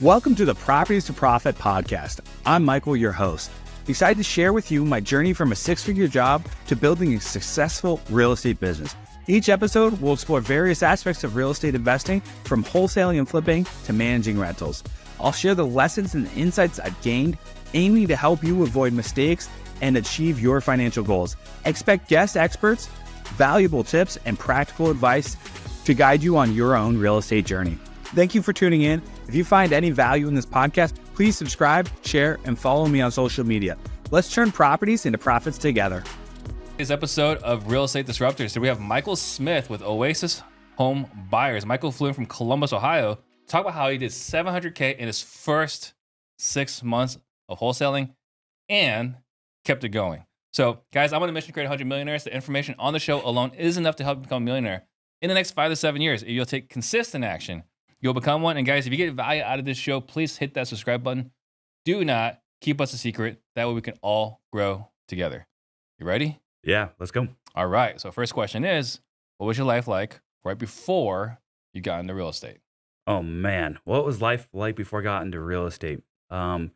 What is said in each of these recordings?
Welcome to the Properties to Profit podcast. I'm Michael, your host. Excited to share with you my journey from a six-figure job to building a successful real estate business. Each episode will explore various aspects of real estate investing, from wholesaling and flipping to managing rentals. I'll share the lessons and insights I've gained, aiming to help you avoid mistakes and achieve your financial goals. Expect guest experts, valuable tips, and practical advice to guide you on your own real estate journey. Thank you for tuning in. If you find any value in this podcast, please subscribe, share, and follow me on social media. Let's turn properties into profits together. Today's episode of Real Estate Disruptors. So we have Michael Smith with Oasis Home Buyers. Michael flew in from Columbus, Ohio, to talk about how he did $700K in his first 6 months of wholesaling and kept it going. So guys, I'm on a mission to create 100 millionaires. The information on the show alone is enough to help you become a millionaire in the next 5 to 7 years. If you'll take consistent action, you'll become one. And guys, if you get value out of this show, please hit that subscribe button. Do not keep us a secret. That way we can all grow together. You ready? Yeah, let's go. All right. So first question is, what was your life like right before you got into real estate? Oh man, what was life like before I got into real estate? My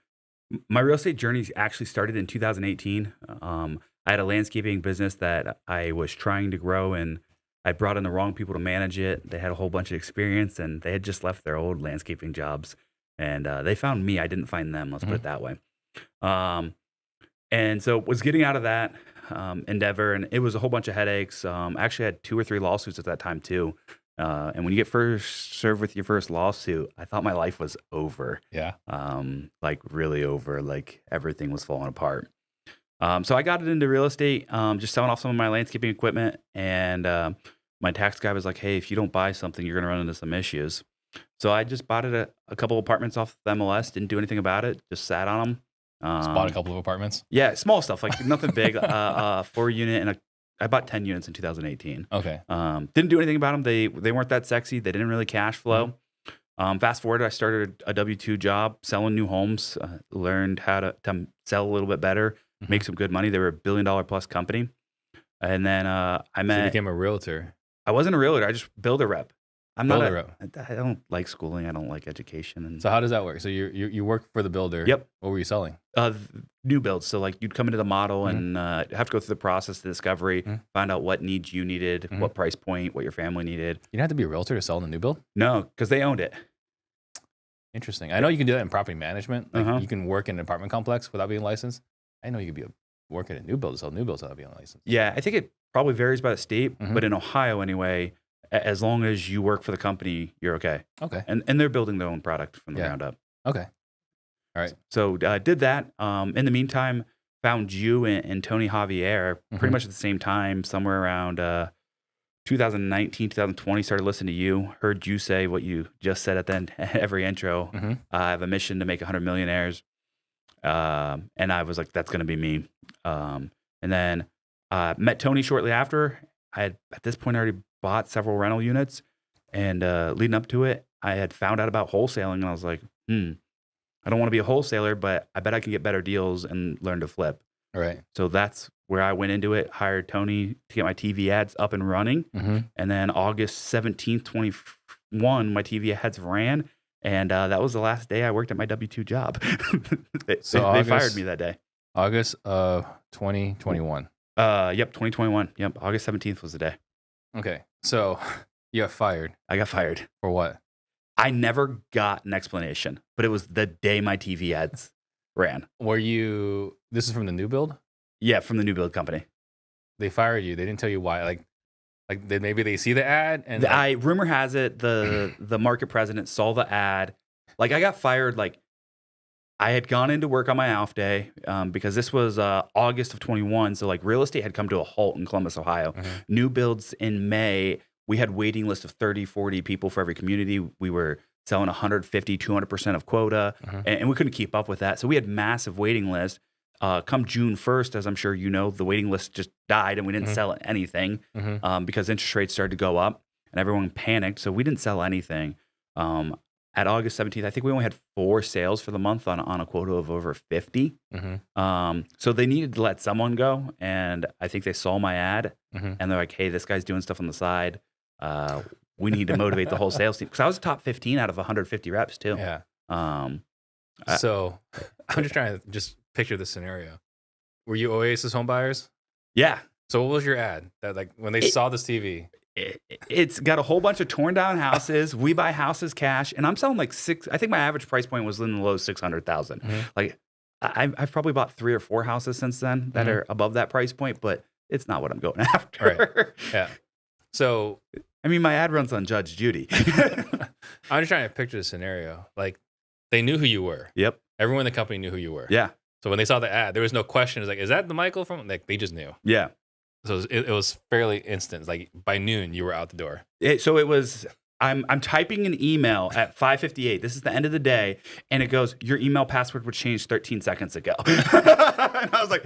real estate journey actually started in 2018. I had a landscaping business that I was trying to grow, and I brought in the wrong people to manage it. They had a whole bunch of experience, and they had just left their old landscaping jobs. And they found me. I didn't find them. Let's put it that way. And so was getting out of that endeavor, and it was a whole bunch of headaches. I actually had 2 or 3 lawsuits at that time too. And when you get first served with your first lawsuit, I thought my life was over. Yeah. Like really over. Like everything was falling apart. So I got it into real estate, just selling off some of my landscaping equipment, and my tax guy was like, "Hey, if you don't buy something, you're going to run into some issues." So I just bought it a couple apartments off the MLS, didn't do anything about it, just sat on them. Just bought a couple of apartments? Yeah, small stuff, like nothing big. 4-unit, and I bought 10 units in 2018. Okay. Didn't do anything about them. They weren't that sexy. They didn't really cash flow. Fast forward, I started a W-2 job selling new homes, learned how to sell a little bit better, make some good money. They were a $1 billion plus company. And then I So you became a realtor. I wasn't a realtor. I just builder rep. I'm Builder not rep. I don't like schooling. I don't like education. And So how does that work? So you work for the builder. Yep. What were you selling? New builds. So like you'd come into the model and have to go through the process, the discovery, find out what needs you needed, what price point, what your family needed. You didn't have to be a realtor to sell the new build? No, because they owned it. Interesting. I know you can do that in property management. Like you can work in an apartment complex without being licensed. I know you could work in a new build to sell new builds without being licensed. Yeah, I think it probably varies by the state, but in Ohio anyway, as long as you work for the company, you're okay. Okay. And they're building their own product from the ground up. Okay. All right. So did that. In the meantime, found you and Tony Javier pretty much at the same time, somewhere around 2019, 2020, started listening to you, heard you say what you just said at the end, every intro. I have a mission to make 100 millionaires. And I was like, that's going to be me. And then met Tony shortly after. I had, at this point, already bought several rental units. And leading up to it, I had found out about wholesaling. And I was like, I don't want to be a wholesaler, but I bet I can get better deals and learn to flip. All right. So that's where I went into it, hired Tony to get my TV ads up and running. And then August 17th, 21, my TV ads ran. And that was the last day I worked at my W-2 job. they fired me that day. August of 2021. Yep, 2021. Yep, August 17th was the day. Okay. So you got fired. I got fired. For what? I never got an explanation, but it was the day my TV ads ran. This is from the new build? Yeah, from the new build company. They fired you. They didn't tell you why. Like maybe they see the ad and rumor has it the market president saw the ad. Like I got fired. Like I had gone into work on my off day because this was August of 21. So like real estate had come to a halt in Columbus, Ohio. New builds in May. We had waiting list of 30, 40 people for every community. We were selling 150, 200% of quota, and we couldn't keep up with that. So we had massive waiting list. Come June 1st, as I'm sure you know, the waiting list just died and we didn't sell anything because interest rates started to go up and everyone panicked. So we didn't sell anything. At August 17th, I think we only had 4 sales for the month on a quota of over 50. So they needed to let someone go. And I think they saw my ad and they're like, hey, this guy's doing stuff on the side. We need to motivate the whole sales team. Because I was top 15 out of 150 reps too. Yeah. I- So I'm just trying to just picture the scenario. Were you Oasis home buyers? yeah. So what was your ad that like when they saw this TV? It's got a whole bunch of torn down houses. We buy houses cash, and I'm selling like I think my average price point was in the low 600,000. Like I've probably bought 3 or 4 houses since then that are above that price point, but it's not what I'm going after. Right. Yeah. So I mean, my ad runs on Judge Judy. I'm just trying to picture the scenario. Like they knew who you were. Yep. Everyone in the company knew who you were. Yeah. So when they saw the ad, there was no question. It's like, is that the Michael from? Like they just knew. Yeah. So it was fairly instant. Like by noon, you were out the door. So it was. I'm typing an email at 5:58. This is the end of the day, and it goes, "Your email password was changed 13 seconds ago." And I was like,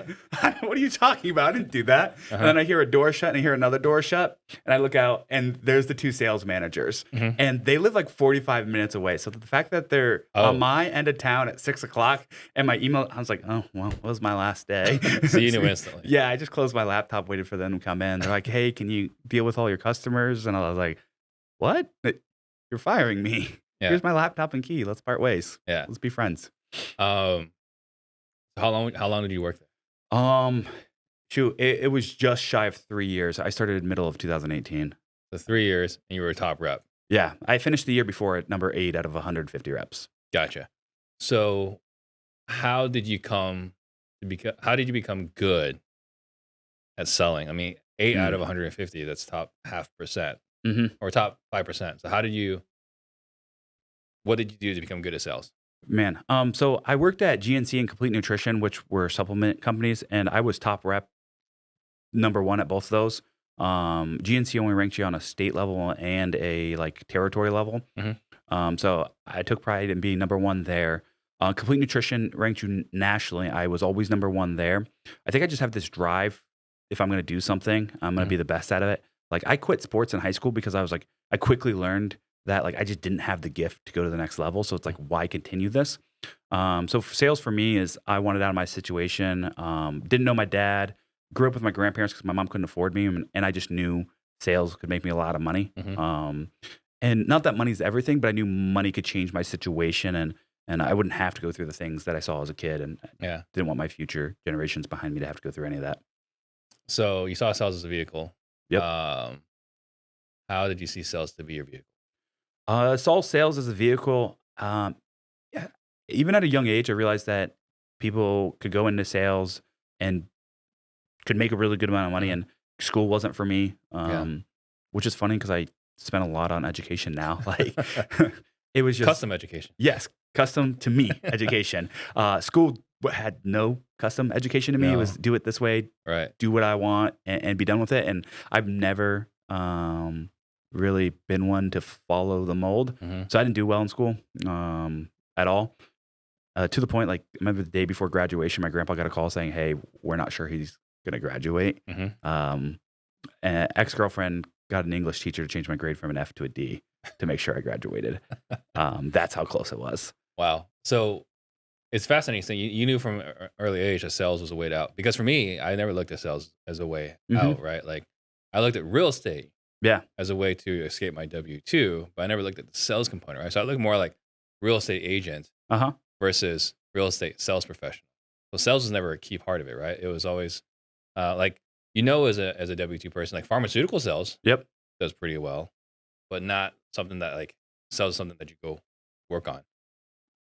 "What are you talking about? I didn't do that." And then I hear a door shut, and I hear another door shut, and I look out, and there's the 2 sales managers, and they live like 45 minutes away. So the fact that they're on my end of town at 6:00, and my email, I was like, "Oh well, it was my last day." So you knew instantly. Yeah, I just closed my laptop, waited for them to come in. They're like, "Hey, can you deal with all your customers?" And I was like, "What? You're firing me. Yeah. Here's my laptop and key. Let's part ways. Yeah. Let's be friends." How long did you work there? It was just shy of 3 years. I started in middle of 2018. So 3 years, and you were a top rep. Yeah, I finished the year before at number 8 out of 150 reps. Gotcha. So how did you become good at selling? I mean, 8 out of 150, that's top 0.5%. Or top 5%. So what did you do to become good at sales? Man, so I worked at GNC and Complete Nutrition, which were supplement companies, and I was top rep number 1 at both of those. GNC only ranked you on a state level and a like territory level. So I took pride in being number 1 there. Complete Nutrition ranked you nationally. I was always number 1 there. I think I just have this drive. If I'm going to do something, I'm going to be the best at it. Like I quit sports in high school because I was like, I quickly learned that like I just didn't have the gift to go to the next level. So it's like, why continue this? So sales for me is I wanted out of my situation. Didn't know my dad. Grew up with my grandparents because my mom couldn't afford me, and I just knew sales could make me a lot of money. And not that money's everything, but I knew money could change my situation, and I wouldn't have to go through the things that I saw as a kid, and didn't want my future generations behind me to have to go through any of that. So you saw sales as a vehicle. Yep. How did you see sales to be your vehicle? Saw sales as a vehicle. Even at a young age, I realized that people could go into sales and could make a really good amount of money, and school wasn't for me. Which is funny because I spent a lot on education now. Like it was just Custom education. Yes, custom to me education. School had no custom education to me. It was do it this way, Right. do what I want, and be done with it. And I've never really been one to follow the mold. So I didn't do well in school at all. To the point, like, I remember the day before graduation, my grandpa got a call saying, "Hey, we're not sure he's going to graduate." An ex-girlfriend got an English teacher to change my grade from an F to a D to make sure I graduated. That's how close it was. Wow. So it's fascinating. So you knew from an early age that sales was a way out. Because for me, I never looked at sales as a way out, right? Like I looked at real estate as a way to escape my W-2, but I never looked at the sales component, right? So I looked more like real estate agent versus real estate sales professional. So sales was never a key part of it, right? It was always like, as a W-2 person, like pharmaceutical sales does pretty well, but not something that like sells something that you go work on.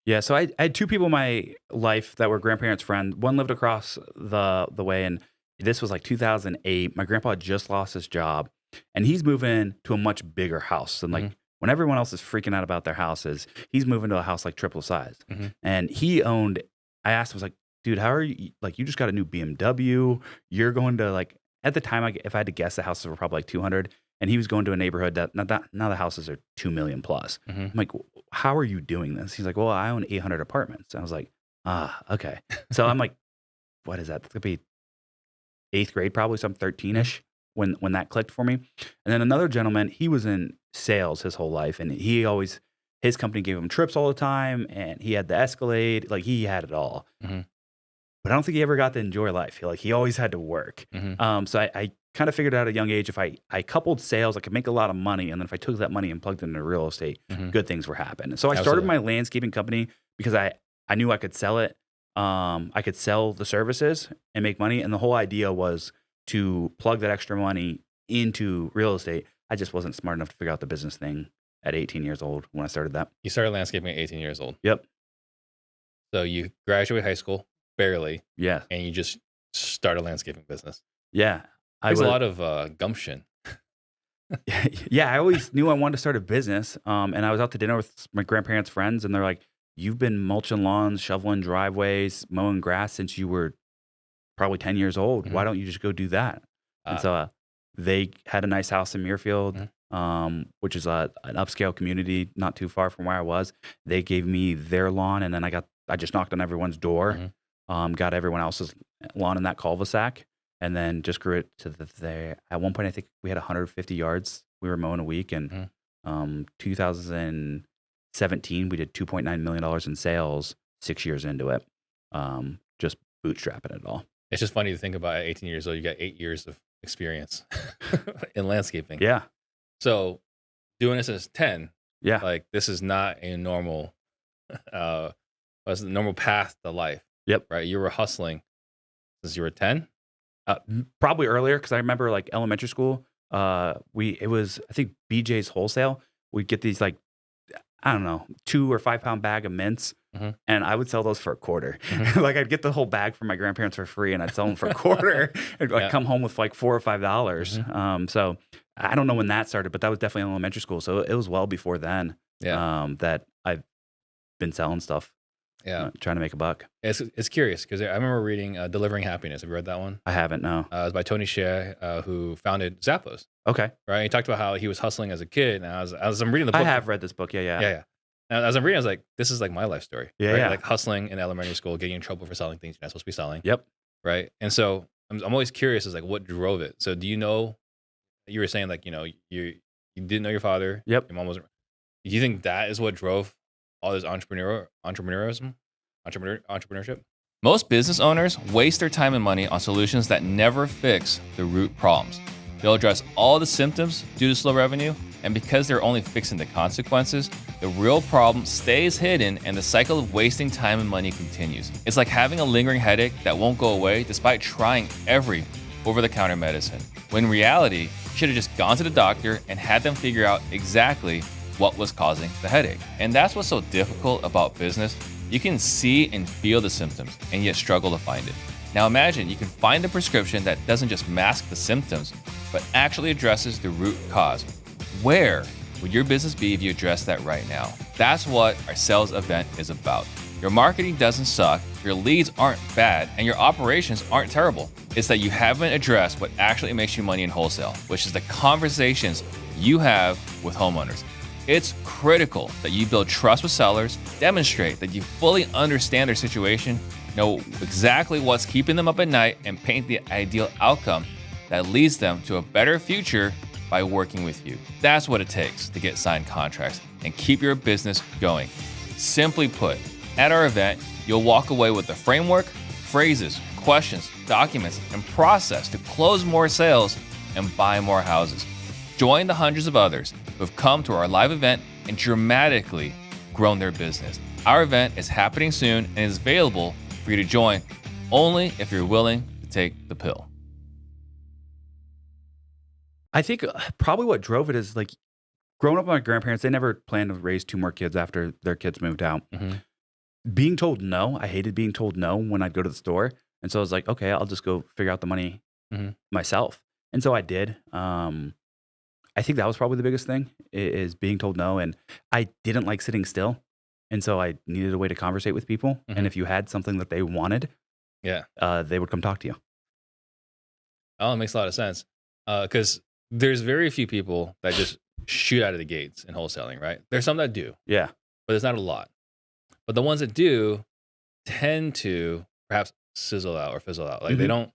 Yeah, so I had 2 people in my life that were grandparents' friends. One lived across the way, and this was like 2008. My grandpa had just lost his job, and he's moving to a much bigger house. And like when everyone else is freaking out about their houses, he's moving to a house like triple size. And he owned. I asked him, I was like, "Dude, how are you? Like, you just got a new BMW. You're going to like." At the time, if I had to guess, the houses were probably like 200. And he was going to a neighborhood that now the houses are 2 million plus. I'm like, "How are you doing this?" He's like, "Well, I own 800 apartments." And I was like, okay. So I'm like, what is that? That's gonna be 8th grade probably, so I'm 13-ish when that clicked for me. And then another gentleman, he was in sales his whole life, and his company gave him trips all the time, and he had the Escalade, like he had it all. but I don't think he ever got to enjoy life. He always had to work. So I kind of figured out at a young age, if I coupled sales, I could make a lot of money. And then if I took that money and plugged it into real estate, good things were happening. So I started my landscaping company because I knew I could sell it. I could sell the services and make money. And the whole idea was to plug that extra money into real estate. I just wasn't smart enough to figure out the business thing at 18 years old when I started that. You started landscaping at 18 years old. Yep. So you graduate high school, barely. Yeah. And you just start a landscaping business. Yeah. There's a lot of gumption. Yeah. I always knew I wanted to start a business. And I was out to dinner with my grandparents' friends, and they're like, you've been mulching lawns, shoveling driveways, mowing grass since you were probably 10 years old. Why don't you just go do that? And so they had a nice house in Muirfield, which is an upscale community not too far from where I was. They gave me their lawn, and then I just knocked on everyone's door, got everyone else's lawn in that cul-de-sac, and then just grew it to there. At one point, I think we had 150 yards we were mowing a week. And 2017, we did $2.9 million in sales 6 years into it, just bootstrapping it all. It's just funny to think about at 18 years old, you got 8 years of experience in landscaping. Yeah. So doing this as 10, Yeah. like this is not a normal, was the normal path to life. Yep. Right. You were hustling since you were 10. Probably earlier, because I remember like elementary school. It was, I think, BJ's Wholesale. We'd get these like, I don't know, 2 or 5 pound bag of mints, and I would sell those for $0.25. Like I'd get the whole bag from my grandparents for free, and I'd sell them for $0.25. I'd like come home with like $4 or $5. So I don't know when that started, but that was definitely in elementary school. So it was well before then. That I've been selling stuff. Trying to make a buck. It's curious because I remember reading Delivering Happiness. Have you read that one? I haven't, no. It was by Tony Hsieh, who founded Zappos. Okay. Right. He talked about how he was hustling as a kid. And as I'm reading the book. I have read this book. Yeah. And as I'm reading, I was like, this is like my life story. Yeah. Right? Yeah. Like hustling in elementary school, getting in trouble for selling things you're not supposed to be selling. Yep. Right. And so I'm always curious as like what drove it. So do you know, you were saying like, you didn't know your father. Yep. Your mom wasn't. Do you think that is what drove all this entrepreneurship? Most business owners waste their time and money on solutions that never fix the root problems. They'll address all the symptoms due to slow revenue, and because they're only fixing the consequences, the real problem stays hidden and the cycle of wasting time and money continues. It's like having a lingering headache that won't go away despite trying every over-the-counter medicine. When in reality, you should have just gone to the doctor and had them figure out exactly what was causing the headache. And that's what's so difficult about business. You can see and feel the symptoms and yet struggle to find it. Now imagine you can find a prescription that doesn't just mask the symptoms, but actually addresses the root cause. Where would your business be if you addressed that right now? That's what our sales event is about. Your marketing doesn't suck, your leads aren't bad, and your operations aren't terrible. It's that you haven't addressed what actually makes you money in wholesale, which is the conversations you have with homeowners. It's critical that you build trust with sellers, demonstrate that you fully understand their situation, know exactly what's keeping them up at night, and paint the ideal outcome that leads them to a better future by working with you. That's what it takes to get signed contracts and keep your business going. Simply put, at our event, you'll walk away with the framework, phrases, questions, documents, and process to close more sales and buy more houses. Join the hundreds of others who have come to our live event and dramatically grown their business. Our event is happening soon and is available for you to join only if you're willing to take the pill. I think probably what drove it is like growing up with my grandparents, they never planned to raise 2 more kids after their kids moved out. Being told no, I hated being told no when I'd go to the store. And so I was like, okay, I'll just go figure out the money myself. And so I did. I think that was probably the biggest thing is being told no. And I didn't like sitting still. And so I needed a way to conversate with people. And if you had something that they wanted, they would come talk to you. Oh, it makes a lot of sense. Because there's very few people that just shoot out of the gates in wholesaling, right? There's some that do. Yeah. But there's not a lot. But the ones that do tend to perhaps sizzle out or fizzle out. Like they don't,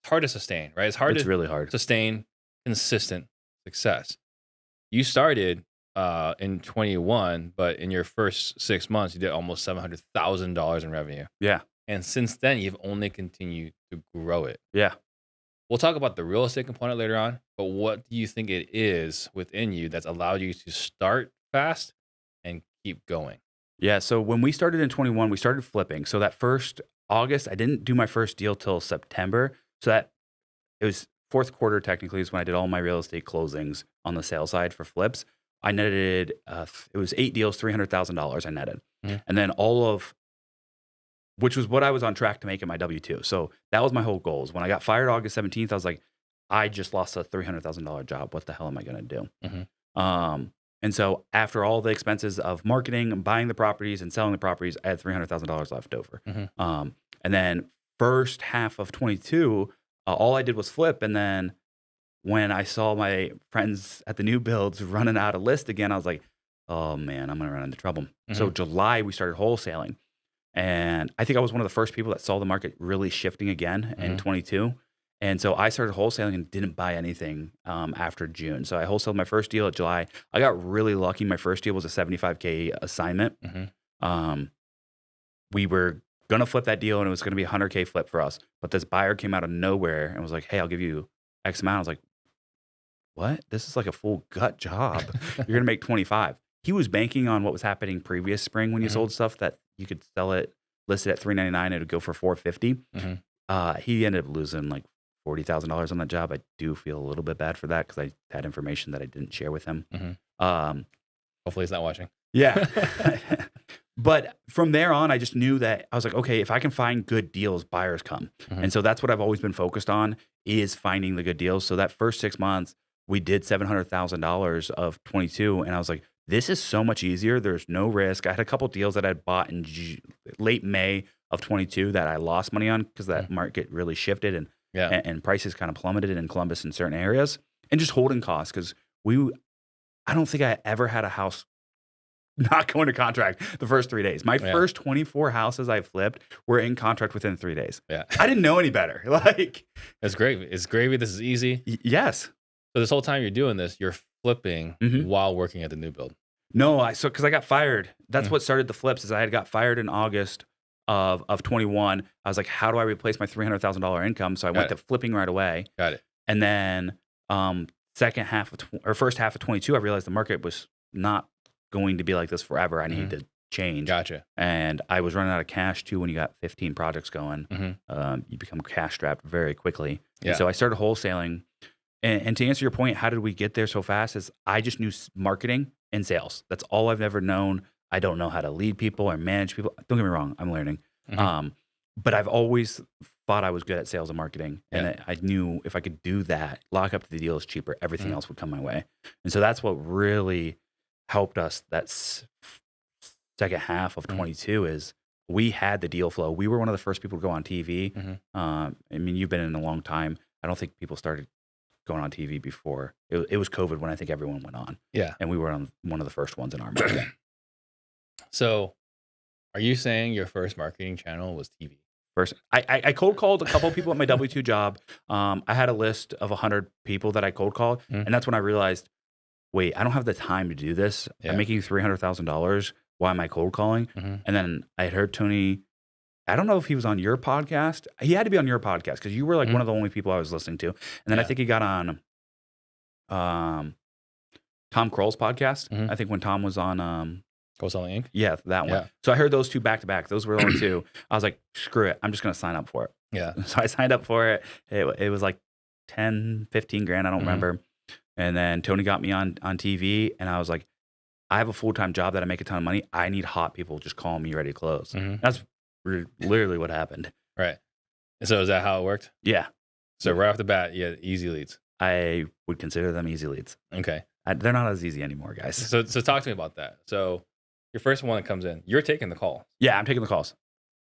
it's hard to sustain, right? It's really hard. Sustain consistent success. You started in 21, but in your first 6 months, you did almost $700,000 in revenue. Yeah. And since then, you've only continued to grow it. Yeah. We'll talk about the real estate component later on, but what do you think it is within you that's allowed you to start fast and keep going? Yeah. So when we started in 21, we started flipping. So that first August, I didn't do my first deal till September. So that it was fourth quarter technically is when I did all my real estate closings on the sales side for flips. I netted, it was 8 deals, $300,000 I netted. Mhm. And then which was what I was on track to make in my W-2. So that was my whole goals. When I got fired August 17th, I was like, I just lost a $300,000 job. What the hell am I going to do? Mhm. And so after all the expenses of marketing and buying the properties and selling the properties, I had $300,000 left over. Mhm. And then first half of 22, all I did was flip. And then when I saw my friends at the new builds running out of list again, I was like, oh man, I'm going to run into trouble. So July, we started wholesaling. And I think I was one of the first people that saw the market really shifting again in 22. And so I started wholesaling and didn't buy anything after June. So I wholesaled my first deal at July. I got really lucky. My first deal was a $75K assignment. We were going to flip that deal and it was going to be a $100K flip for us. But this buyer came out of nowhere and was like, hey, I'll give you X amount. I was like, what? This is like a full gut job. You're going to make 25. He was banking on what was happening previous spring when you sold stuff that you could sell it listed at $399. It would go for $450. He ended up losing like $40,000 on that job. I do feel a little bit bad for that because I had information that I didn't share with him. Hopefully he's not watching. Yeah. But from there on, I just knew that I was like, okay, if I can find good deals, buyers come. And so that's what I've always been focused on is finding the good deals. So that first 6 months, we did $700,000 of 22. And I was like, this is so much easier. There's no risk. I had a couple deals that I bought in late May of 22 that I lost money on because that market really shifted and prices kind of plummeted in Columbus in certain areas. And just holding costs because I don't think I ever had a house not going to contract the first 3 days. My first 24 houses I flipped were in contract within 3 days. Yeah. I didn't know any better. Like, it's gravy. It's gravy. This is easy. Yes. So this whole time you're doing this, you're flipping while working at the new build. No, because I got fired. That's what started the flips is I had got fired in August of 21. I was like, how do I replace my $300,000 income? So I went to flipping right away. Got it. And then first half of 22, I realized the market was not going to be like this forever. I needed to change. Gotcha. And I was running out of cash too when you got 15 projects going. You become cash strapped very quickly. Yeah. And so I started wholesaling. And to answer your point, how did we get there so fast? Is I just knew marketing and sales. That's all I've ever known. I don't know how to lead people or manage people. Don't get me wrong, I'm learning. But I've always thought I was good at sales and marketing. And I knew if I could do that, lock up the deals cheaper, everything else would come my way. And so that's what really helped us that second half of 22 is we had the deal flow. We were one of the first people to go on TV. I mean, you've been in a long time. I don't think people started going on TV before. It was COVID when I think everyone went on. Yeah. And we were on one of the first ones in our market. So are you saying your first marketing channel was TV? First, I cold called a couple of people at my W-2 job. I had a list of 100 people that I cold called. And that's when I realized, wait, I don't have the time to do this. I'm making $300,000. Why am I cold calling? And then I had heard Tony, I don't know if he was on your podcast. He had to be on your podcast because you were like one of the only people I was listening to. And then I think he got on Tom Kroll's podcast. I think when Tom was on Wholesaling Inc.? Yeah, that one. Yeah. So I heard those two back to back. Those were the only two. I was like, screw it. I'm just going to sign up for it. Yeah. So I signed up for it. It was like 10, 15 grand. I don't remember. And then Tony got me on TV and I was like, I have a full-time job that I make a ton of money. I need hot people just calling me ready to close. That's literally what happened. Right. And so is that how it worked? Yeah. So right off the bat, you had easy leads. I would consider them easy leads. Okay. They're not as easy anymore, guys. So talk to me about that. So your first one that comes in, you're taking the call. Yeah, I'm taking the calls. So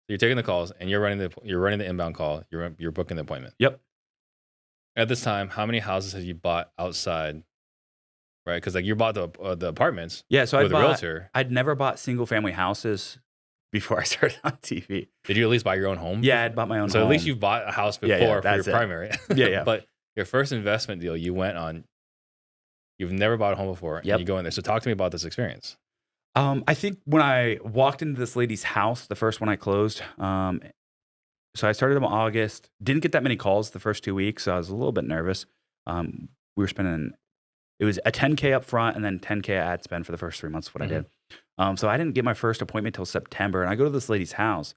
you're taking the calls and you're running the inbound call. You're booking the appointment. Yep. At this time, how many houses have you bought outside? Right, because like you bought the apartments. Yeah, so with a realtor. I'd never bought single family houses before I started on TV. Did you at least buy your own home? Yeah, I'd bought my own home. So at least you bought a house before for your primary. Yeah. But your first investment deal, you went on. You've never bought a home before. Yep. And you go in there. So talk to me about this experience. I think when I walked into this lady's house, the first one I closed, So I started in August. Didn't get that many calls the first 2 weeks. So I was a little bit nervous. We were spending, it was a 10K up front and then 10K ad spend for the first 3 months, what I did. So I didn't get my first appointment till September. And I go to this lady's house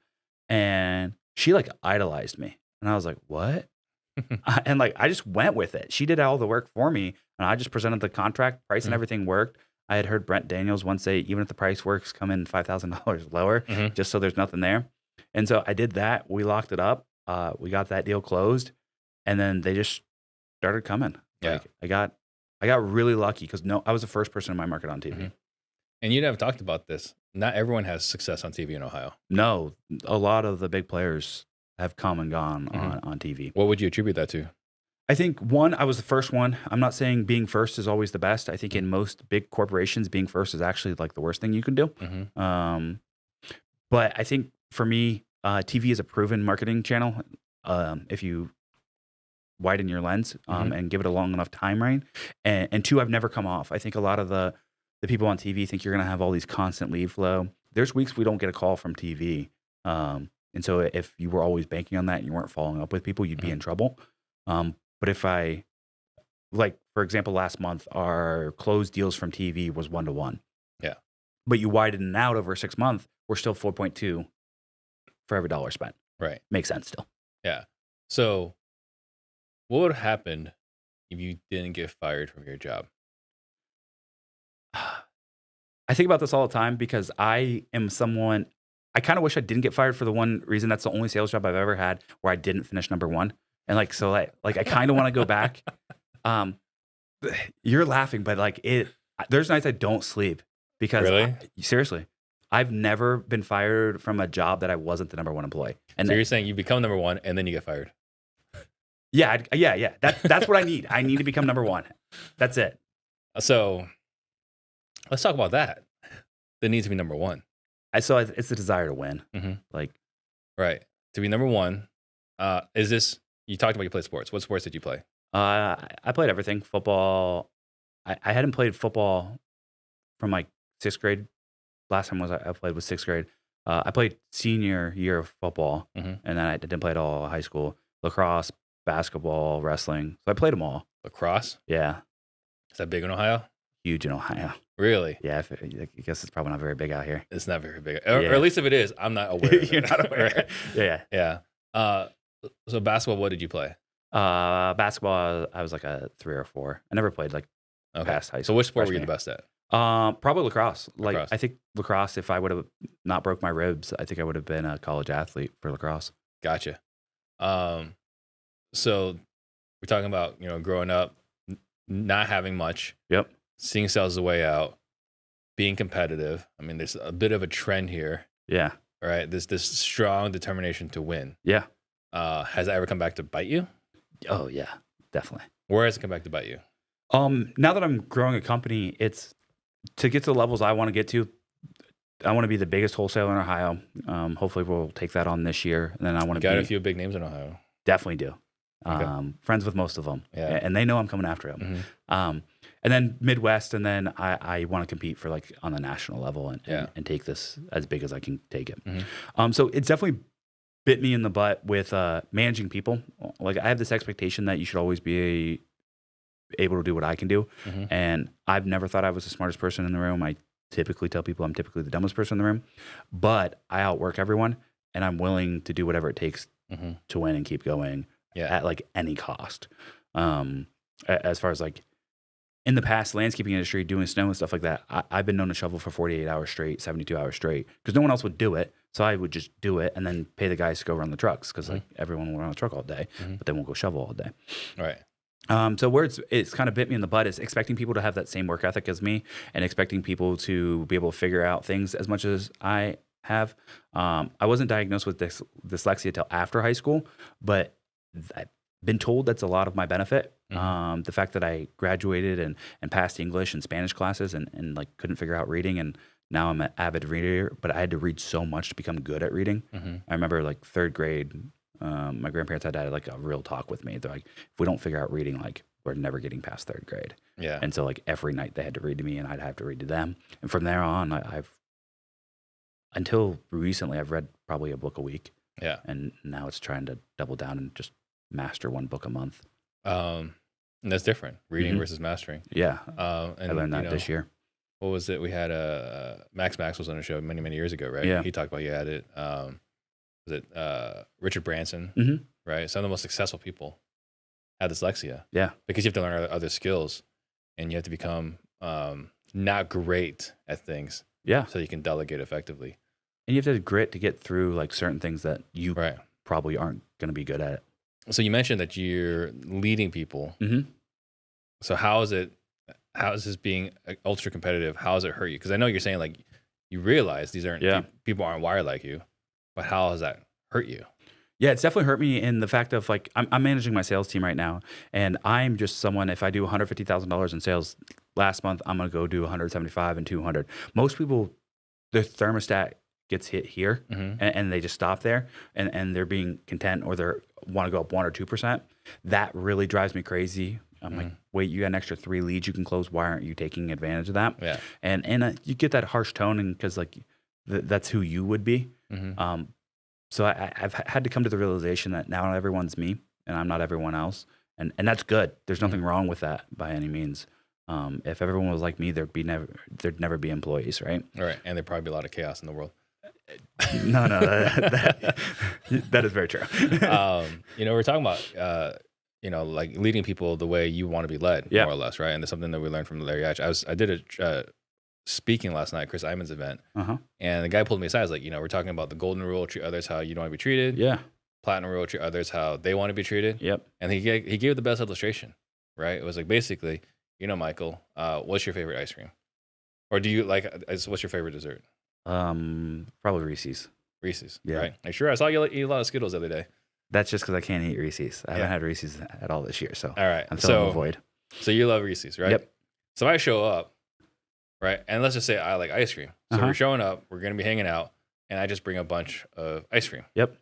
and she like idolized me. And I was like, what? And like, I just went with it. She did all the work for me. And I just presented the contract, price and everything worked. I had heard Brent Daniels once say, even if the price works, come in $5,000 lower, just so there's nothing there. And so I did that. We locked it up. We got that deal closed. And then they just started coming. Yeah. Like, I got really lucky because I was the first person in my market on TV. And you haven't talked about this. Not everyone has success on TV in Ohio. No, a lot of the big players have come and gone on TV. What would you attribute that to? I think one, I was the first one. I'm not saying being first is always the best. I think in most big corporations, being first is actually like the worst thing you can do. But I think for me, TV is a proven marketing channel. If you widen your lens and give it a long enough time frame. And two, I've never come off. I think a lot of the people on TV think you're going to have all these constant lead flow. There's weeks we don't get a call from TV. And so if you were always banking on that and you weren't following up with people, you'd be in trouble. But if like, for example, last month, our closed deals from TV was 1-to-1. Yeah. But you widen it out over 6 months, we're still 4.2 for every dollar spent. Right. Makes sense still. Yeah. So what would have happened if you didn't get fired from your job? I think about this all the time because I am someone, I kind of wish I didn't get fired for the one reason. That's the only sales job I've ever had where I didn't finish number one. And like, so I kind of want to go back. You're laughing, but like there's nights I don't sleep because really? Seriously, I've never been fired from a job that I wasn't the number one employee. And so you're saying you become number one and then you get fired? Yeah. That's what I need. I need to become number one. That's it. So let's talk about that. There needs to be number one. So it's the desire to win. Like, right. To be number one. Is this, you talked about you played sports. What sports did you play? I played everything. Football. I hadn't played football from like 6th grade. Last time I played was 6th grade. I played senior year of football, and then I didn't play at all high school. Lacrosse, basketball, wrestling. So I played them all. Lacrosse? Yeah. Is that big in Ohio? Huge in Ohio. Really? Yeah. I guess it's probably not very big out here. It's not very big. Or at least if it is, I'm not aware of it. You're not aware. Right? Yeah. So basketball, what did you play? Basketball, I was like a 3 or 4. I never played like past high school. So which sport were you the best at? Probably lacrosse. Like Lacrosse. I think lacrosse, if I would have not broke my ribs, I think I would have been a college athlete for lacrosse. Gotcha. So we're talking about, growing up, not having much. Yep. Seeing sales as a way out, being competitive. I mean, there's a bit of a trend here. Yeah. Right. This strong determination to win. Yeah. Has that ever come back to bite you? Oh yeah, definitely. Where has it come back to bite you? Now that I'm growing a company, it's to get to the levels I want to get to. I want to be the biggest wholesaler in Ohio. Hopefully we'll take that on this year. And then I want to got a few big names in Ohio. Definitely do. Okay. Friends with most of them. Yeah. And they know I'm coming after them. And then Midwest, and then I want to compete for like on the national level and take this as big as I can take it. So it's definitely bit me in the butt with managing people. Like I have this expectation that you should always be able to do what I can do. And I've never thought I was the smartest person in the room. I typically tell people I'm typically the dumbest person in the room, but I outwork everyone and I'm willing to do whatever it takes to win and keep going at like any cost. As far as like in the past landscaping industry, doing snow and stuff like that, I've been known to shovel for 48 hours straight, 72 hours straight, because no one else would do it. So I would just do it and then pay the guys to go run the trucks because like everyone will run a truck all day, but they won't go shovel all day. Right. So where it's kind of bit me in the butt is expecting people to have that same work ethic as me and expecting people to be able to figure out things as much as I have. I wasn't diagnosed with dyslexia till after high school, but I've been told that's a lot of my benefit. The fact that I graduated and passed English and Spanish classes and like couldn't figure out reading, and now I'm an avid reader, but I had to read so much to become good at reading. I remember like 3rd grade, my grandparents had like a real talk with me. They're like, if we don't figure out reading, like we're never getting past 3rd grade. Yeah. And so like every night they had to read to me and I'd have to read to them. And from there on, until recently, I've read probably a book a week. Yeah. And now it's trying to double down and just master one book a month. And that's different, reading Mhm. versus mastering. Yeah. And I learned you that know, this year. What was it? We had Max was on the show many, many years ago, right? Yeah. He talked about he had it. Was it Richard Branson, Mhm. right? Some of the most successful people have dyslexia. Yeah. Because you have to learn other skills, and you have to become not great at things, Yeah. so you can delegate effectively. And you have to have grit to get through like certain things that you Right. probably aren't going to be good at. So you mentioned that you're leading people. Mhm. So how is this being ultra competitive? How does it hurt you? Because I know you're saying like you realize these aren't people aren't wired like you, but how does that hurt you? Yeah, it's definitely hurt me in the fact of like I'm managing my sales team right now, and I'm just someone. If I do $150,000 in sales last month, I'm gonna go do 175 and 200. Most people, their thermostat gets hit here, and they just stop there, and they're being content, or they want to go up 1 or 2%. That really drives me crazy. I'm like, wait, you got an extra 3 leads you can close. Why aren't you taking advantage of that? Yeah. And you get that harsh tone, and because like that's who you would be. So I've had to come to the realization that now everyone's me and I'm not everyone else. And that's good. There's nothing wrong with that by any means. If everyone was like me, there'd never be employees, right? All right. And there'd probably be a lot of chaos in the world. No, that is very true. We're talking about, like leading people the way you want to be led, more or less, right? And it's something that we learned from Larry Hatch. I did a speaking last night at Chris Iman's event, and the guy pulled me aside. I was like, we're talking about the golden rule: treat others how you don't want to be treated. Yeah. Platinum rule: treat others how they want to be treated. Yep. And he gave the best illustration, right? It was like basically, Michael, what's your favorite ice cream, or do you like? What's your favorite dessert? Probably Reese's. Reese's. Yeah. Right. Like, sure, I saw you eat a lot of Skittles the other day. That's just because I can't eat Reese's. I haven't had Reese's at all this year, so all right, I'm filling the void. So you love Reese's, right? Yep. So I show up, right, and let's just say I like ice cream. So we're showing up, we're gonna be hanging out, and I just bring a bunch of ice cream. Yep.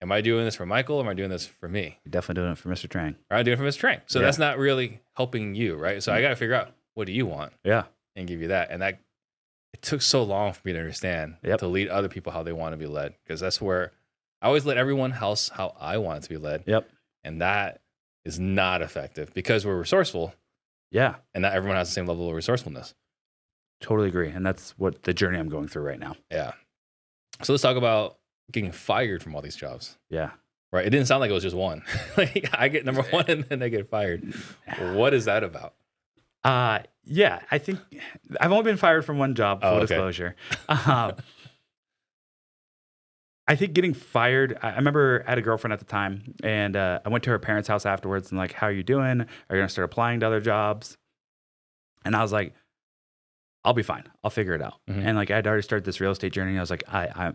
Am I doing this for Michael, or am I doing this for me? You're definitely doing it for Mr. Trang. I'm doing it for Mr. Trang. So that's not really helping you, right? So I got to figure out, what do you want? Yeah. And give you that. And that it took so long for me to understand to lead other people how they want to be led, because that's where I always let everyone else how I want it to be led. Yep. And that is not effective because we're resourceful. Yeah. And not everyone has the same level of resourcefulness. Totally agree. And that's what the journey I'm going through right now. Yeah. So let's talk about getting fired from all these jobs. Yeah. Right. It didn't sound like it was just one. Like I get number one and then they get fired. What is that about? Yeah, I think I've only been fired from one job, full disclosure. I think getting fired, I remember I had a girlfriend at the time, and I went to her parents' house afterwards and like, how are you doing? Are you going to start applying to other jobs? And I was like, I'll be fine. I'll figure it out. And like, I'd already started this real estate journey. I was like, I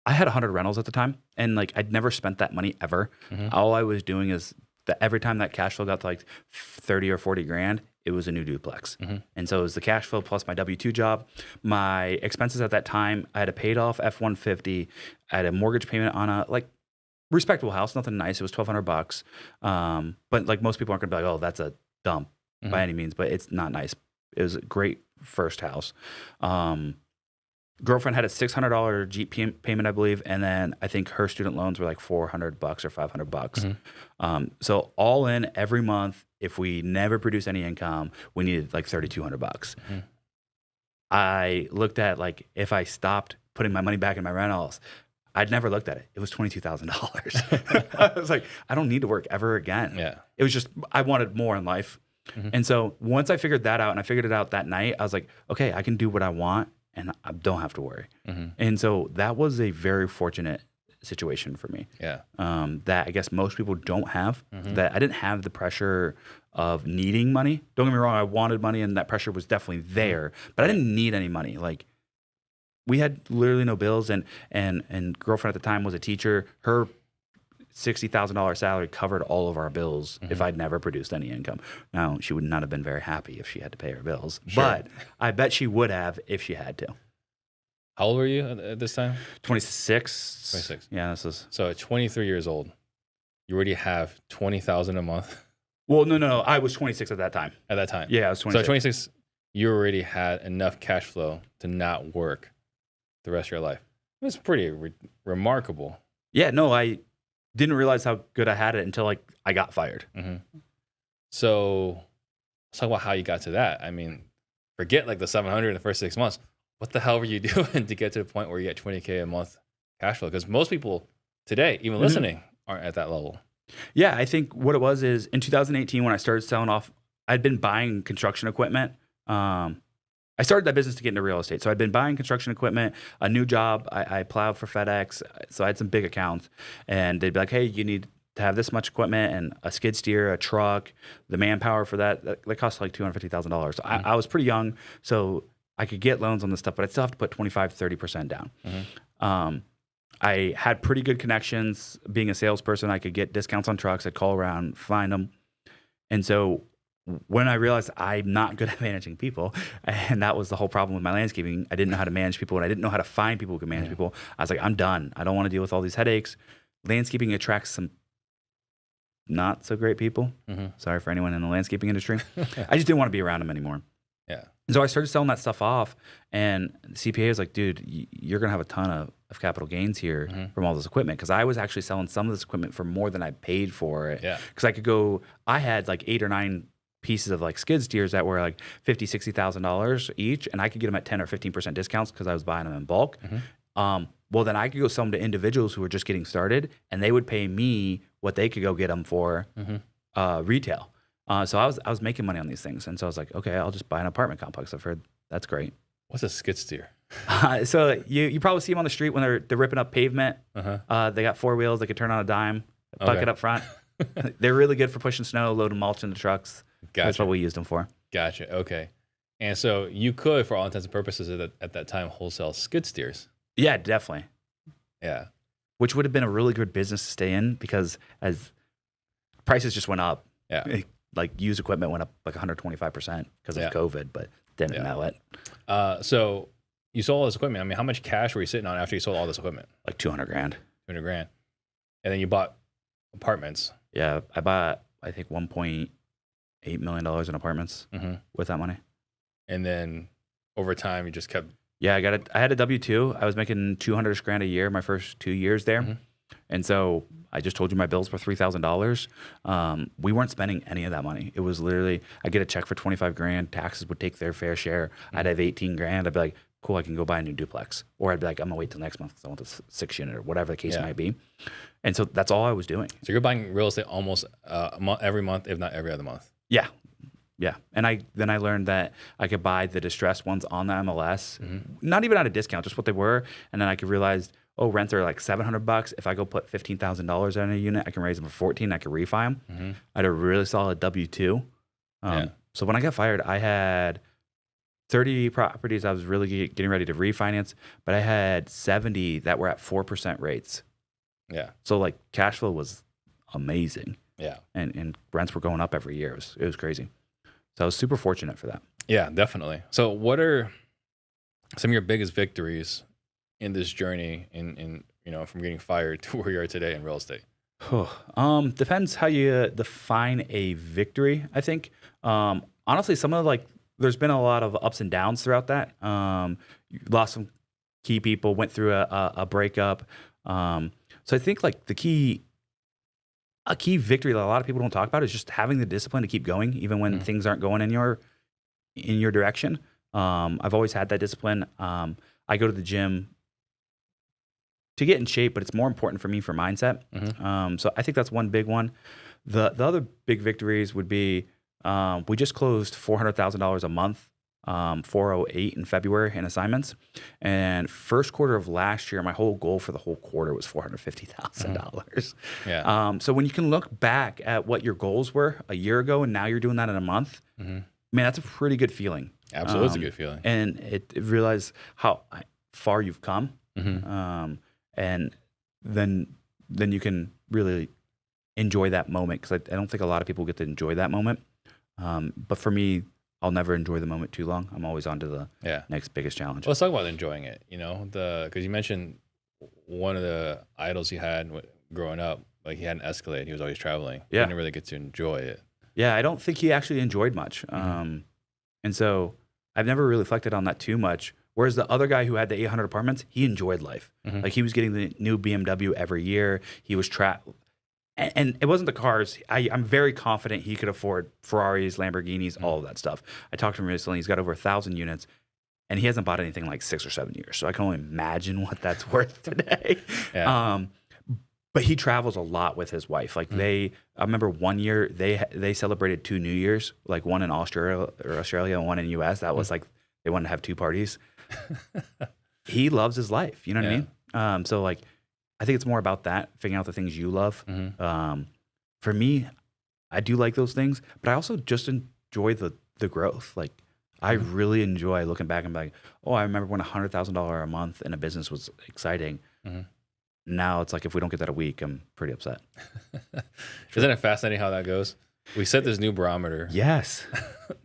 had 100 rentals at the time, and like, I'd never spent that money ever. All I was doing is that every time that cash flow got to like 30 or 40 grand, it was a new duplex. And so it was the cash flow plus my W-2 job. My expenses at that time, I had a paid off F-150. I had a mortgage payment on a like respectable house, nothing nice. It was $1,200. But like most people aren't gonna be like, oh, that's a dump by any means, but it's not nice. It was a great first house. Girlfriend had a $600 Jeep payment, I believe, and then I think her student loans were like $400 or $500. So all in every month, if we never produce any income, we needed like $3,200. I looked at like if I stopped putting my money back in my rentals, I'd never looked at it. It was $22,000. I was like, I don't need to work ever again. Yeah. It was just I wanted more in life, and so once I figured that out, and I figured it out that night, I was like, okay, I can do what I want. And I don't have to worry. And so that was a very fortunate situation for me. Yeah. That I guess most people don't have. That I didn't have the pressure of needing money. Don't get me wrong, I wanted money and that pressure was definitely there, but I didn't need any money. Like we had literally no bills, and girlfriend at the time was a teacher. Her $60,000 salary covered all of our bills if I'd never produced any income. Now, she would not have been very happy if she had to pay her bills, but I bet she would have if she had to. How old were you at this time? 26. 26. Yeah, this is. So at 23 years old, you already have $20,000 a month. Well, no. I was 26 at that time. At that time? Yeah, I was 26. So at 26, you already had enough cash flow to not work the rest of your life. That's pretty remarkable. Yeah, no, I didn't realize how good I had it until like I got fired. So let's talk about how you got to that. I mean, forget like the 700 in the first 6 months. What the hell were you doing to get to the point where you get 20K a month cash flow? Because most people today, even listening, aren't at that level. Yeah, I think what it was is in 2018 when I started selling off, I'd been buying construction equipment. I started that business to get into real estate. So I'd been buying construction equipment, a new job. I plowed for FedEx. So I had some big accounts. And they'd be like, hey, you need to have this much equipment and a skid steer, a truck, the manpower for that cost like $250,000. So I was pretty young, so I could get loans on this stuff, but I'd still have to put 25, 30% down. I had pretty good connections. Being a salesperson, I could get discounts on trucks. I'd call around, find them. And so when I realized I'm not good at managing people, and that was the whole problem with my landscaping, I didn't know how to manage people, and I didn't know how to find people who could manage people. I was like, I'm done. I don't want to deal with all these headaches. Landscaping attracts some not so great people. Sorry for anyone in the landscaping industry. I just didn't want to be around them anymore. Yeah. And so I started selling that stuff off, and the CPA was like, dude, you're going to have a ton of capital gains here from all this equipment. Because I was actually selling some of this equipment for more than I paid for it. Yeah. Because I had like 8 or 9 pieces of like skid steers that were like $50,000, $60,000 each, and I could get them at 10 or 15% discounts because I was buying them in bulk. Well, then I could go sell them to individuals who were just getting started, and they would pay me what they could go get them for retail. So I was making money on these things, and so I was like, okay, I'll just buy an apartment complex. I've heard that's great. What's a skid steer? So you probably see them on the street when they're ripping up pavement. They got 4 wheels. They could turn on a dime, bucket up front. They're really good for pushing snow, loading mulch into trucks. Gotcha. That's what we used them for. Gotcha. Okay. And so you could, for all intents and purposes, at that time, wholesale skid steers. Yeah, definitely. Yeah. Which would have been a really good business to stay in because as prices just went up. Yeah. Like used equipment went up like 125% because of COVID, but didn't know it. So you sold all this equipment. I mean, how much cash were you sitting on after you sold all this equipment? Like $200,000. 200,000. And then you bought apartments. Yeah, I bought I think $1.8 million in apartments with that money. And then over time, you just kept. Yeah, I had a W-2. I was making $200,000 a year my first 2 years there. And so I just told you my bills were $3,000. We weren't spending any of that money. It was literally, I get a check for $25,000. Taxes would take their fair share. I'd have $18,000. I'd be like, cool, I can go buy a new duplex. Or I'd be like, I'm gonna wait till next month because I want a 6 unit or whatever the case might be. And so that's all I was doing. So you're buying real estate almost every month, if not every other month. Yeah. Yeah. And then I learned that I could buy the distressed ones on the MLS, not even at a discount, just what they were. And then I could realize, rents are like $700. If I go put $15,000 on a unit, I can raise them for 14. I can refi them. I had a really solid W-2. So when I got fired, I had 30 properties I was really getting ready to refinance, but I had 70 that were at 4% rates. Yeah. So like cash flow was amazing. Yeah. And rents were going up every year. It was crazy. So I was super fortunate for that. Yeah, definitely. So what are some of your biggest victories in this journey in from getting fired to where you are today in real estate? Depends how you define a victory, I think. Honestly, some of there's been a lot of ups and downs throughout that. You lost some key people, went through a breakup. So I think like a key victory that a lot of people don't talk about is just having the discipline to keep going, even when things aren't going in your direction. I've always had that discipline. I go to the gym to get in shape, but it's more important for me for mindset. So I think that's one big one. The other big victories would be we just closed $400,000 a month, 408 in February in assignments. And first quarter of last year, my whole goal for the whole quarter was $450,000. Yeah. So when you can look back at what your goals were a year ago and now you're doing that in a month, man, that's a pretty good feeling. Absolutely, it's a good feeling. And it realize how far you've come. And then you can really enjoy that moment, because I don't think a lot of people get to enjoy that moment. But for me, I'll never enjoy the moment too long. I'm always on to the next biggest challenge. Well, let's talk about enjoying it, because you mentioned one of the idols you had growing up, like he had an Escalade. He was always traveling. Yeah. You didn't really get to enjoy it. Yeah, I don't think he actually enjoyed much. And so I've never really reflected on that too much. Whereas the other guy who had the 800 apartments, he enjoyed life. Like he was getting the new BMW every year. He was and it wasn't the cars. I'm very confident he could afford Ferraris, Lamborghinis, all of that stuff. I talked to him recently. He's got over 1,000 units, and he hasn't bought anything in like 6 or 7 years. So I can only imagine what that's worth today. Yeah. But he travels a lot with his wife. Like I remember one year they celebrated 2 New Years, like one in Australia and one in US. That was like they wanted to have 2 parties. He loves his life. You know what I mean? So like, I think it's more about that, figuring out the things you love. For me, I do like those things, but I also just enjoy the growth. Like I really enjoy looking back and being like, oh, I remember when $100,000 a month in a business was exciting. Now it's like, if we don't get that a week, I'm pretty upset. Isn't it fascinating how that goes? We set this new barometer. Yes.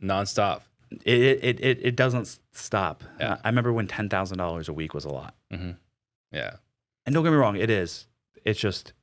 Nonstop. It doesn't stop. Yeah. I remember when $10,000 a week was a lot. Yeah. And don't get me wrong, it is. It's just,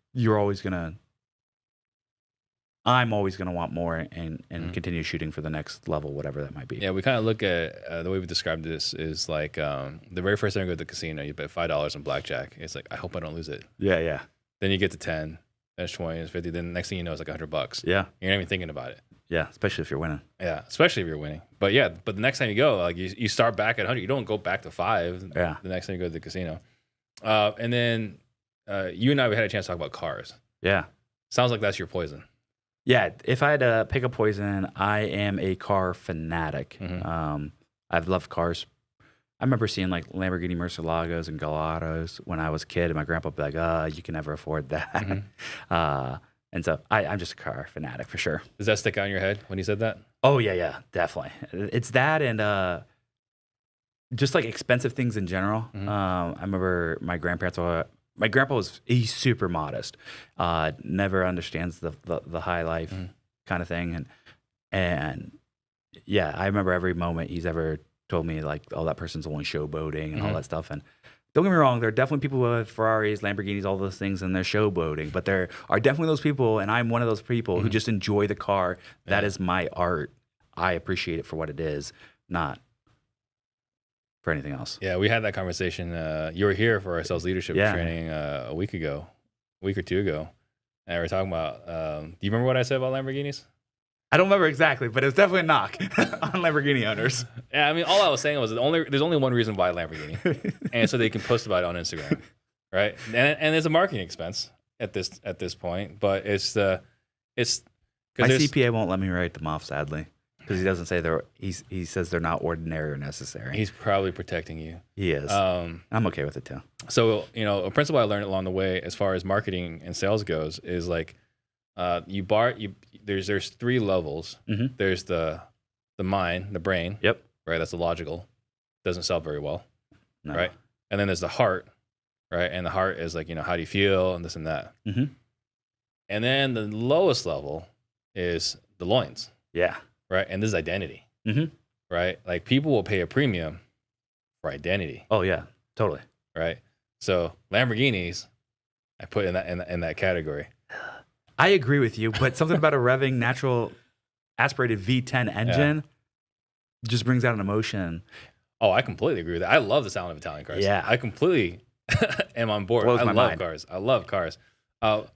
I'm always going to want more and continue shooting for the next level, whatever that might be. Yeah, we kind of look at the way we described this is like the very first time you go to the casino, you bet $5 on blackjack. It's like, I hope I don't lose it. Yeah. Then you get to 10, then it's 20, it's 50. Then the next thing you know, it's like $100. Yeah. You're not even thinking about it. Yeah, especially if you're winning. Yeah, especially if you're winning. But the next time you go, like you start back at 100. You don't go back to 5. Yeah. The next time you go to the casino. And then you and I, we had a chance to talk about cars. Yeah. Sounds like that's your poison. Yeah, if I had to pick a poison, I am a car fanatic. I've loved cars. I remember seeing like Lamborghini Murcielagos and Gelatos when I was a kid, and my grandpa would be like, you can never afford that. And so I'm just a car fanatic for sure. Does that stick out in your head when you said that? Oh, yeah, definitely. It's that and just like expensive things in general. I remember my grandpa he's super modest, never understands the high life kind of thing. And yeah, I remember every moment he's ever told me like, oh, that person's only showboating and all that stuff. And don't get me wrong, there are definitely people with Ferraris, Lamborghinis, all those things, and they're showboating. But there are definitely those people, and I'm one of those people who just enjoy the car. That is my art. I appreciate it for what it is, not for anything else. Yeah, we had that conversation. You were here for our sales leadership training a week or 2 ago. And we were talking about, do you remember what I said about Lamborghinis? I don't remember exactly, but it was definitely a knock on Lamborghini owners. Yeah, I mean, all I was saying was there's only one reason why Lamborghini, and so they can post about it on Instagram, right? And it's a marketing expense at this point, but it's my CPA won't let me write them off, sadly, because he doesn't say he says they're not ordinary or necessary. He's probably protecting you. He is. I'm okay with it too. So a principle I learned along the way, as far as marketing and sales goes, is like there's 3 levels. There's the mind, the brain. Yep. Right. That's the logical. Doesn't sell very well. No. Right. And then there's the heart. Right. And the heart is like, how do you feel and this and that. And then the lowest level is the loins. Yeah. Right. And this is identity. Right. Like people will pay a premium for identity. Oh yeah, totally. Right. So Lamborghinis, I put in that category. I agree with you, but something about a revving natural aspirated V10 engine just brings out an emotion. Oh, I completely agree with that. I love the sound of Italian cars. Yeah. I completely am on board. Blows I my love mind. cars. I love cars. But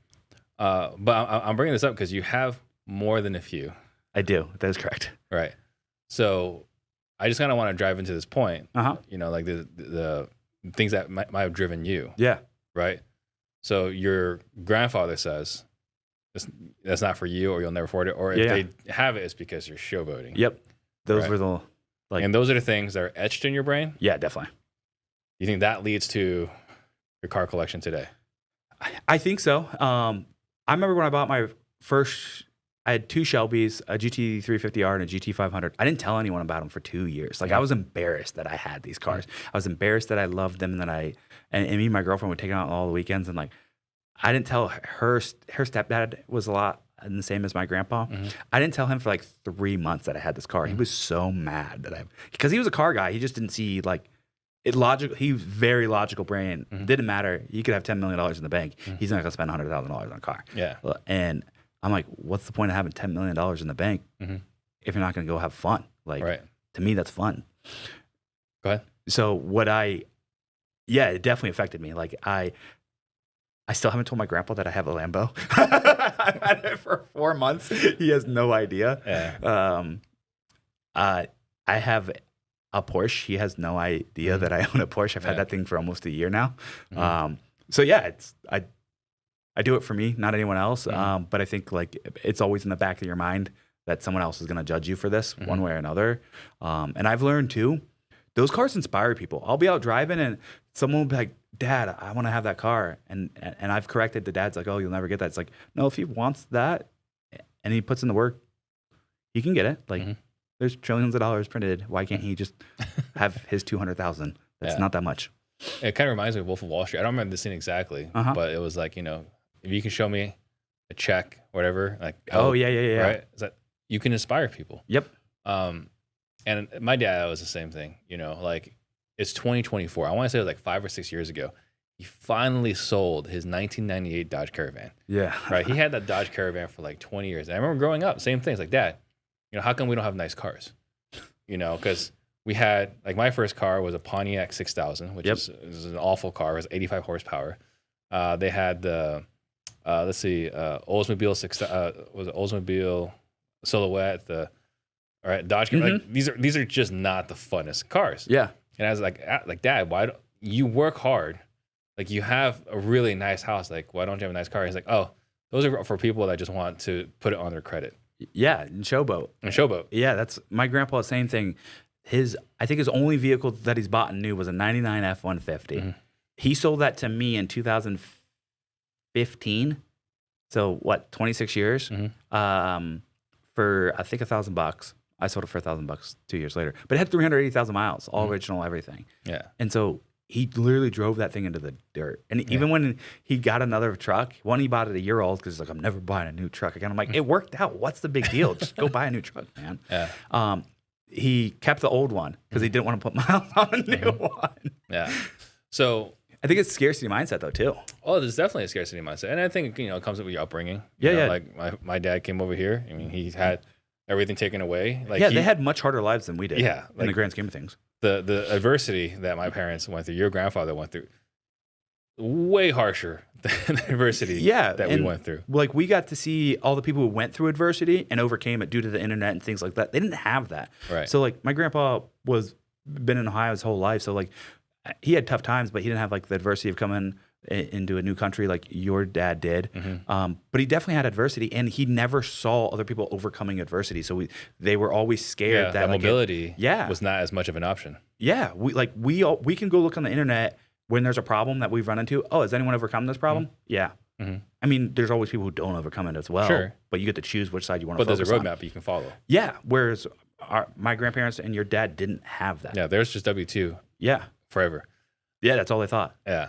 I'm bringing this up because you have more than a few. I do. That is correct. Right. So I just kind of want to drive into this point. Like the things that might have driven you. Yeah. Right. So your grandfather says, that's not for you, or you'll never afford it, or if they have it, it's because you're showboating. Yep, those were the and those are the things that are etched in your brain. Yeah, definitely. You think that leads to your car collection today? I think so. I remember when I bought my first. I had 2 Shelbys, a GT 350R and a GT 500. I didn't tell anyone about them for 2 years. Like I was embarrassed that I had these cars. I was embarrassed that I loved them and that and me and my girlfriend would take them out all the weekends and like. I didn't tell her stepdad was a lot and the same as my grandpa. I didn't tell him for like 3 months that I had this car. He was so mad because he was a car guy. He just didn't see like it logical. He was very logical brain. Didn't matter. He could have $10 million in the bank. He's not going to spend $100,000 on a car. Yeah. And I'm like, what's the point of having $10 million in the bank if you're not going to go have fun? Like to me, that's fun. Go ahead. it definitely affected me. Like I still haven't told my grandpa that I have a Lambo. I've had it for 4 months. He has no idea. Yeah. I have a Porsche. He has no idea that I own a Porsche. I've had that thing for almost a year now. So yeah, I do it for me, not anyone else. But I think like it's always in the back of your mind that someone else is going to judge you for this one way or another. And I've learned too, those cars inspire people. I'll be out driving and someone will be like, Dad, I want to have that car. And I've corrected the dads like, oh, you'll never get that. It's like, no, if he wants that and he puts in the work, he can get it. Like there's trillions of dollars printed. Why can't he just have his 200,000? That's not that much. It kind of reminds me of Wolf of Wall Street. I don't remember the scene exactly, but it was like, you know, if you can show me a check, whatever, like, yeah. right? Is that you can inspire people. Yep. And my dad was the same thing, you know, like it's 2024. I want to say it was like 5 or 6 years ago. He finally sold his 1998 Dodge Caravan. Yeah. Right. He had that Dodge Caravan for like 20 years. And I remember growing up, same things like, Dad, you know, how come we don't have nice cars? You know, because we had, like, my first car was a Pontiac 6000, which is an awful car. It was 85 horsepower. They had the, Oldsmobile Oldsmobile Silhouette, Dodge. Like, these are just not the funnest cars. Yeah. And I was like, Dad, why don't you work hard? Like, you have a really nice house. Like, why don't you have a nice car? He's like, oh, those are for people that just want to put it on their credit. Yeah, and showboat. Yeah, that's my grandpa. Same thing. I think his only vehicle that he's bought new was a '99 F-150. He sold that to me in 2015. So what? 26 years. For I think $1,000. I sold it for $1,000 2 years later. But it had 380,000 miles, all original, everything. Yeah. And so he literally drove that thing into the dirt. And even when he got another truck, he bought it a year old because he's like, I'm never buying a new truck again. I'm like, it worked out. What's the big deal? Just go buy a new truck, man. Yeah. He kept the old one because he didn't want to put miles on a new one. Yeah. So I think it's scarcity mindset though too. Oh, there's definitely a scarcity mindset, and I think it comes with your upbringing. You know, like my dad came over here. I mean, he had everything taken away. Like they had much harder lives than we did. Yeah, in the grand scheme of things. The adversity that my parents went through, your grandfather went through, way harsher than the adversity that we went through. Like, we got to see all the people who went through adversity and overcame it due to the internet and things like that. They didn't have that. Right. So like my grandpa been in Ohio his whole life. So like he had tough times, but he didn't have like the adversity of coming into a new country like your dad did. But he definitely had adversity, and he never saw other people overcoming adversity. So they were always scared that like mobility was not as much of an option. Yeah. We can go look on the internet when there's a problem that we've run into. Oh, has anyone overcome this problem? Yeah. I mean, there's always people who don't overcome it as well. Sure. But you get to choose which side you want to focus on. But there's a roadmap you can follow. Yeah. Whereas my grandparents and your dad didn't have that. Yeah. There's just W-2. Yeah. Forever. Yeah. That's all they thought. Yeah.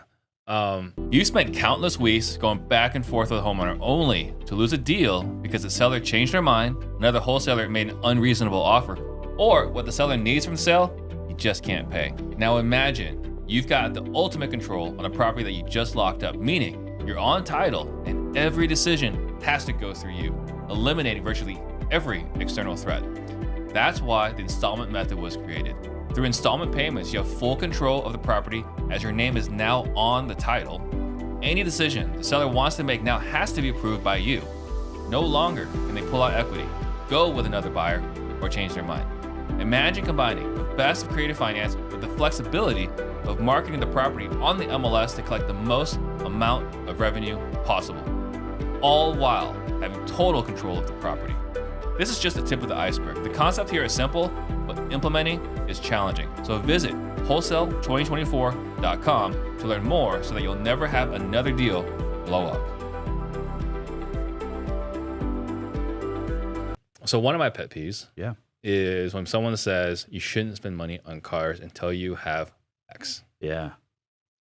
You spent countless weeks going back and forth with a homeowner only to lose a deal because the seller changed their mind, another wholesaler made an unreasonable offer, or what the seller needs from the sale, you just can't pay. Now imagine you've got the ultimate control on a property that you just locked up, meaning you're on title and every decision has to go through you, eliminating virtually every external threat. That's why the installment method was created. Through installment payments, you have full control of the property as your name is now on the title. Any decision the seller wants to make now has to be approved by you. No longer can they pull out equity, go with another buyer, or change their mind. Imagine combining the best of creative finance with the flexibility of marketing the property on the MLS to collect the most amount of revenue possible, all while having total control of the property. This is just the tip of the iceberg. The concept here is simple, but implementing is challenging. So visit wholesale2024.com to learn more so that you'll never have another deal blow up. So one of my pet peeves is when someone says you shouldn't spend money on cars until you have X. Yeah.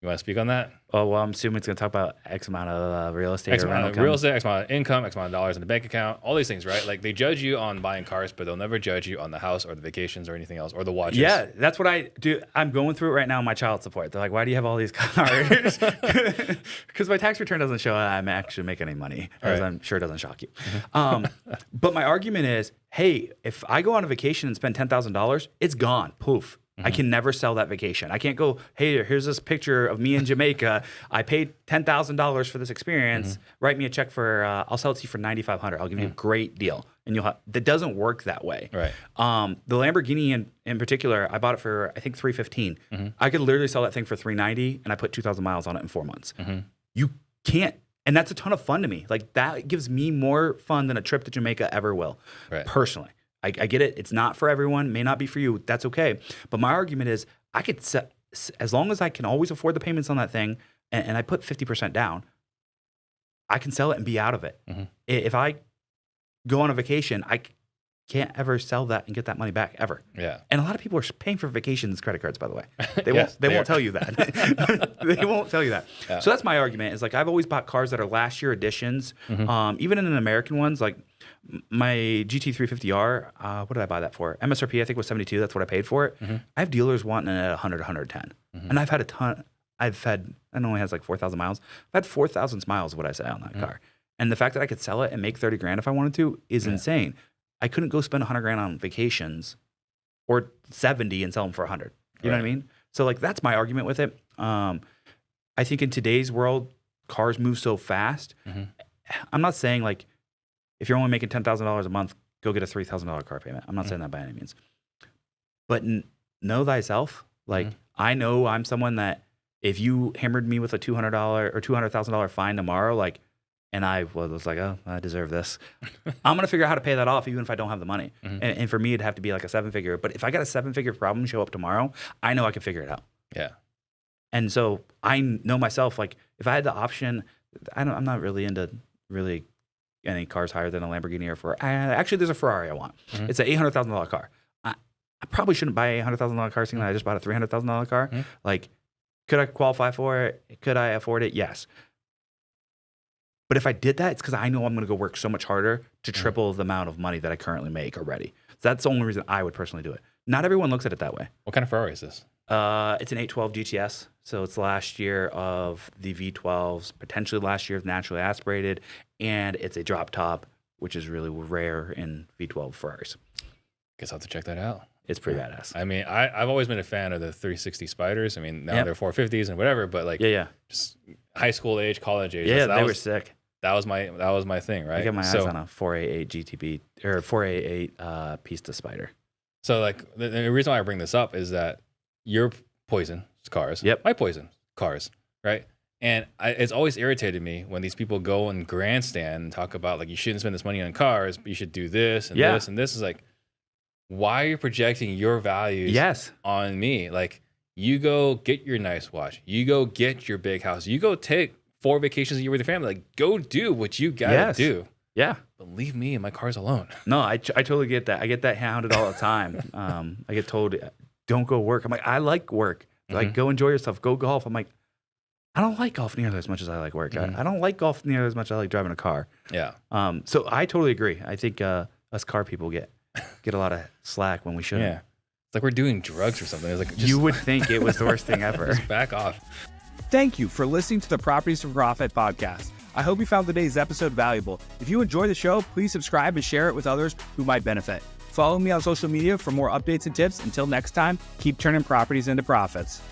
You want to speak on that? Oh, well, I'm assuming it's going to talk about X amount of real estate. X amount of real estate, X amount of income, X amount of dollars in the bank account, all these things, right? Like, they judge you on buying cars, but they'll never judge you on the house or the vacations or anything else or the watches. Yeah, that's what I do. I'm going through it right now in my child support. They're like, why do you have all these cars? Because my tax return doesn't show I'm actually making any money, as I'm sure it doesn't shock you. But my argument is, hey, if I go on a vacation and spend $10,000, it's gone. Poof. I can never sell that vacation. I can't go, hey, here's this picture of me in Jamaica. I paid $10,000 for this experience. Write me a check for, I'll sell it to you for $9,500. I'll give you a great deal. And that doesn't work that way. Right. The Lamborghini in particular, I bought it for, I think, $315. I could literally sell that thing for $390, and I put 2,000 miles on it in 4 months. You can't. And that's a ton of fun to me. Like, that gives me more fun than a trip to Jamaica ever will, personally. I get it. It's not for everyone. May not be for you. That's okay. But my argument is, I could set, as long as I can always afford the payments on that thing, and I put 50% down, I can sell it and be out of it. If I go on a vacation, I can't ever sell that and get that money back ever. Yeah. And a lot of people are paying for vacations credit cards, by the way. They won't tell you that. They won't tell you that. Yeah. So that's my argument. Is like, I've always bought cars that are last year editions. Even in an American ones, like my GT350R, what did I buy that for? MSRP, I think, was 72. That's what I paid for it. I have dealers wanting it at 100, 110. And I've had a ton. I know it has like 4,000 miles. I've had 4,000 miles, what I say, on that car. And the fact that I could sell it and make 30 grand if I wanted to is insane. I couldn't go spend 100 grand on vacations or 70 and sell them for 100. You know what I mean? So, like, that's my argument with it. I think in today's world, cars move so fast. I'm not saying, like, if you're only making $10,000 a month, go get a $3,000 car payment. I'm not saying that by any means. But know thyself. Like, I know I'm someone that if you hammered me with a $200 or $200,000 fine tomorrow, like, and I was like, oh, I deserve this. I'm going to figure out how to pay that off even if I don't have the money. And for me, it'd have to be like a 7-figure. But if I got a 7-figure problem show up tomorrow, I know I can figure it out. Yeah. And so I know myself, like, if I had the option, I'm not really into really any cars higher than a Lamborghini or Ferrari. Actually, there's a Ferrari I want. It's an $800,000 car. I probably shouldn't buy a $800,000 car seeing that I just bought a $300,000 car. Like, could I qualify for it? Could I afford it? Yes. But if I did that, it's because I know I'm going to go work so much harder to triple the amount of money that I currently make already. So that's the only reason I would personally do it. Not everyone looks at it that way. What kind of Ferrari is this? It's an 812 GTS. So it's last year of the V12s, potentially last year of naturally aspirated, and it's a drop top, which is really rare in V12 Ferraris. Guess I'll have to check that out. It's pretty badass. I mean, I've always been a fan of the 360 Spiders. I mean, now they're 450s and whatever, but like, just high school age, college age. Yeah, they were sick. That was my thing, right? I got my eyes on a 488 GTB or 488 Pista Spider. So like the reason why I bring this up is that your poison is cars. Yep. My poison, cars, right? And it's always irritated me when these people go and grandstand and talk about like, you shouldn't spend this money on cars, but you should do this and this and this. Is like, why are you projecting your values on me? Like, you go get your nice watch. You go get your big house. You go take 4 vacations a year with your family. Like, go do what you gotta do. Yeah. But leave me and my cars alone. No, I totally get that. I get that hounded all the time. I get told, don't go work. I'm like, I like work. Like, go enjoy yourself. Go golf. I'm like, I don't like golf nearly as much as I like work. I don't like golf nearly as much as I like driving a car. Yeah. So I totally agree. I think us car people get a lot of slack when we shouldn't. Yeah. It's like we're doing drugs or something. It's like, just, you would think it was the worst thing ever. Just back off. Thank you for listening to the Properties for Profit podcast. I hope you found today's episode valuable. If you enjoy the show, please subscribe and share it with others who might benefit. Follow me on social media for more updates and tips. Until next time, keep turning properties into profits.